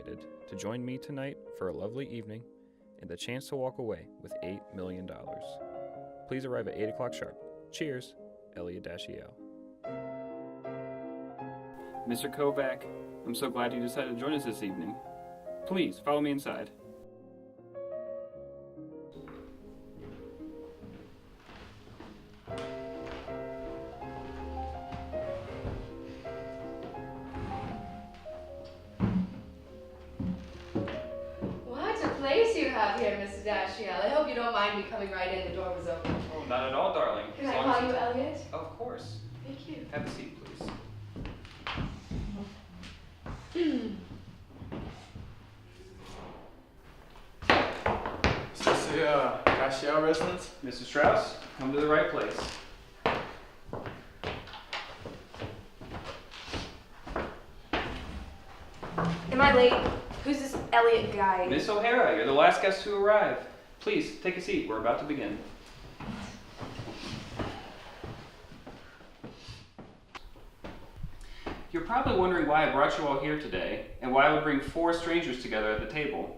excited to join me tonight for a lovely evening and the chance to walk away with $8 million. Please arrive at 8 o'clock sharp. Cheers, Elliot Dashiell. Mr. Kovac, I'm so glad you decided to join us this evening. Please, follow me inside. Here, Mr. Dashiell. I hope you don't mind me coming right in. The door was open. Oh, not at all, darling. Can I call you Elliot? Of course. Thank you. Have a seat, please. Is this the Dashiell residence? Mrs. Strouse, come to the right place. Am I late? Who's this Elliot guy? Miss O'Hara, you're the last guest to arrive. Please, take a seat. We're about to begin. You're probably wondering why I brought you all here today and why I would bring 4 strangers together at the table.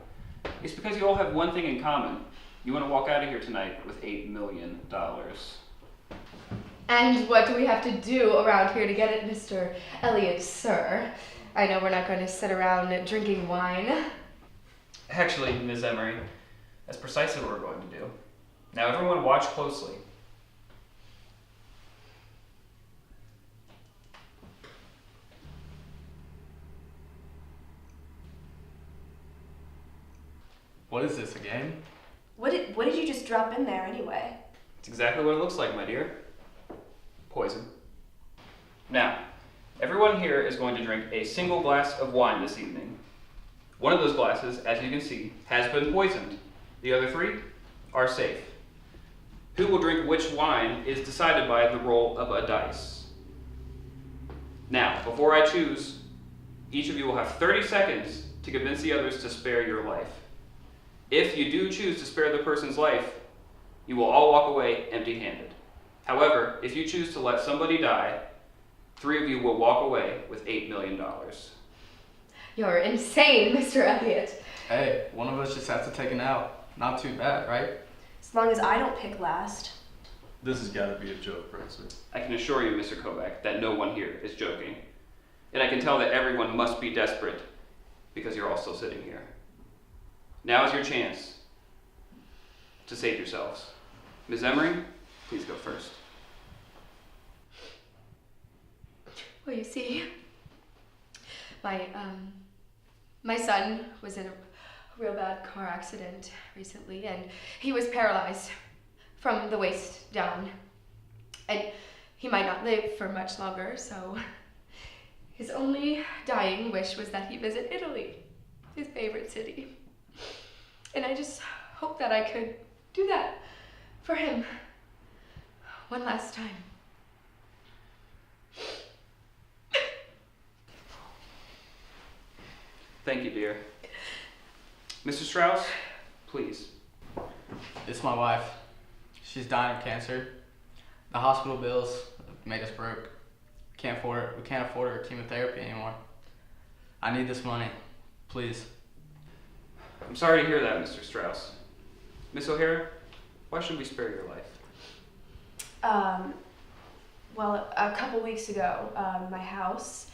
It's because you all have one thing in common. You want to walk out of here tonight with $8 million. And what do we have to do around here to get it, Mr. Elliot, sir? I know we're not going to sit around drinking wine. Actually, Ms. Emmery, that's precisely what we're going to do. Now everyone watch closely. What is this, a game? What did you just drop in there anyway? It's exactly what it looks like, my dear. Poison. Now, everyone here is going to drink a single glass of wine this evening. One of those glasses, as you can see, has been poisoned. The other 3 are safe. Who will drink which wine is decided by the roll of a dice. Now, before I choose, each of you will have 30 seconds to convince the others to spare your life. If you do choose to spare the person's life, you will all walk away empty-handed. However, if you choose to let somebody die, 3 of you will walk away with $8 million. You're insane, Mr. Elliot. Hey, one of us just has to take it out. Not too bad, right? As long as I don't pick last. This has got to be a joke, right, sir? I can assure you, Mr. Kovac, that no one here is joking. And I can tell that everyone must be desperate because you're all still sitting here. Now is your chance to save yourselves. Ms. Emmery, please go first. Well, you see, my son was in a real bad car accident recently, and he was paralyzed from the waist down. And he might not live for much longer, so his only dying wish was that he visit Italy, his favorite city. And I just hope that I could do that for him one last time. Thank you, dear. Mr. Strouse, please. It's my wife. She's dying of cancer. The hospital bills made us broke. We can't afford her chemotherapy anymore. I need this money. Please. I'm sorry to hear that, Mr. Strouse. Miss O'Hara, why should we spare your life? Well, a couple weeks ago, my house,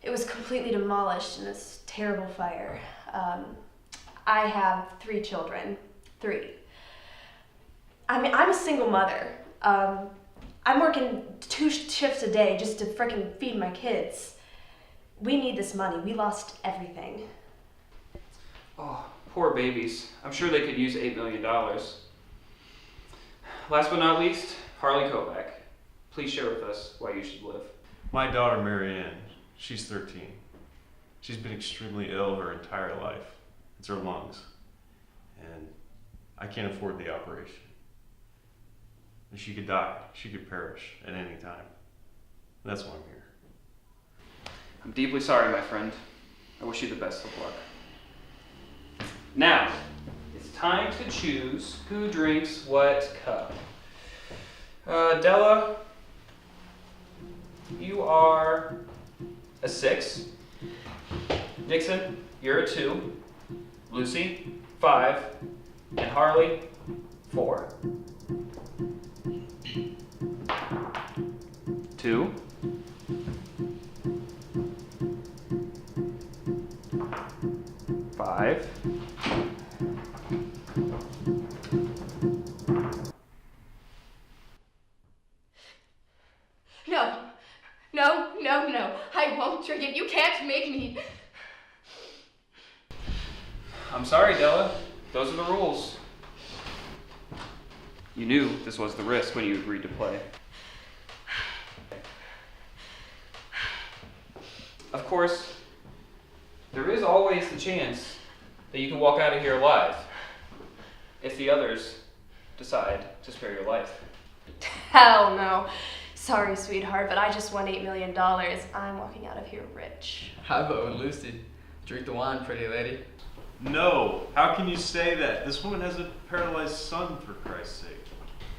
it was completely demolished in this terrible fire. I have 3 children. 3. I mean, I'm a single mother. I'm working 2 shifts a day just to frickin' feed my kids. We need this money. We lost everything. Oh, poor babies. I'm sure they could use $8 million. Last but not least, Harley Kovac. Please share with us why you should live. My daughter, Marianne, she's 13. She's been extremely ill her entire life. It's her lungs. And I can't afford the operation. And she could die. She could perish at any time. That's why I'm here. I'm deeply sorry, my friend. I wish you the best of luck. Now, it's time to choose who drinks what cup. Della, you are a 6. Nixon, you're a 2. Lucy, 5. And Harley, 4. 2. 5. No. I won't drink it. You can't make me. I'm sorry, Della. Those are the rules. You knew this was the risk when you agreed to play. Of course, there is always the chance that you can walk out of here alive if the others decide to spare your life. Hell no. Sorry, sweetheart, but I just won $8 million. I'm walking out of here rich. I vote with Lucy. Drink the wine, pretty lady. No, how can you say that? This woman has a paralyzed son, for Christ's sake.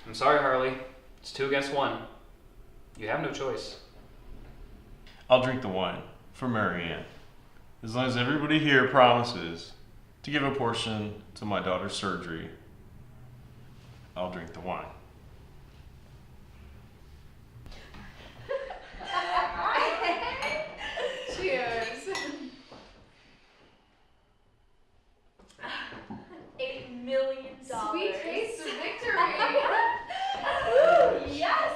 I'm sorry, Harley. It's 2 against 1. You have no choice. I'll drink the wine for Mary Ann, as long as everybody here promises to give a portion to my daughter's surgery. I'll drink the wine. Cheers. $8 million. Sweet taste of victory. Ooh, yes.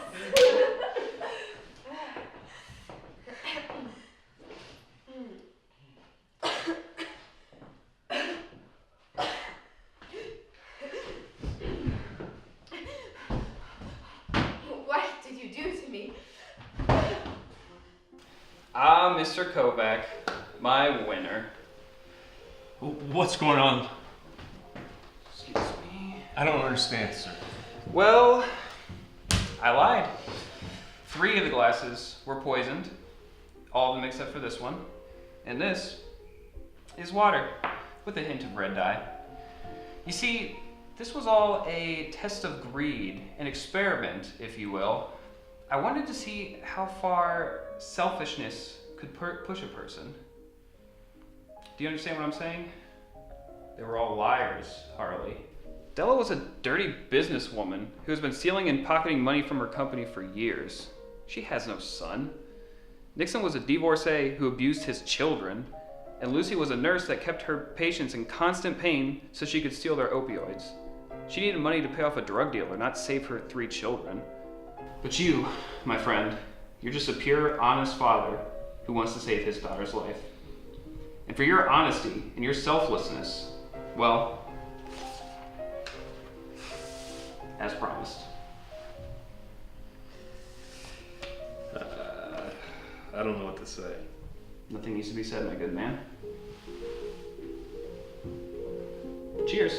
What did you do to me? Ah, Mr. Kovac, my winner. What's going on? Excuse me. I don't understand, sir. Well, I lied. 3 of the glasses were poisoned, all of them except for this one. And this is water, with a hint of red dye. You see, this was all a test of greed, an experiment, if you will. I wanted to see how far selfishness could push a person. Do you understand what I'm saying? They were all liars, Harley. Della was a dirty businesswoman who has been stealing and pocketing money from her company for years. She has no son. Nixon was a divorcee who abused his children. And Lucy was a nurse that kept her patients in constant pain so she could steal their opioids. She needed money to pay off a drug dealer, not save her 3 children. But you, my friend, you're just a pure, honest father who wants to save his daughter's life. And for your honesty and your selflessness, well, as promised. I don't know what to say. Nothing needs to be said, my good man. Cheers.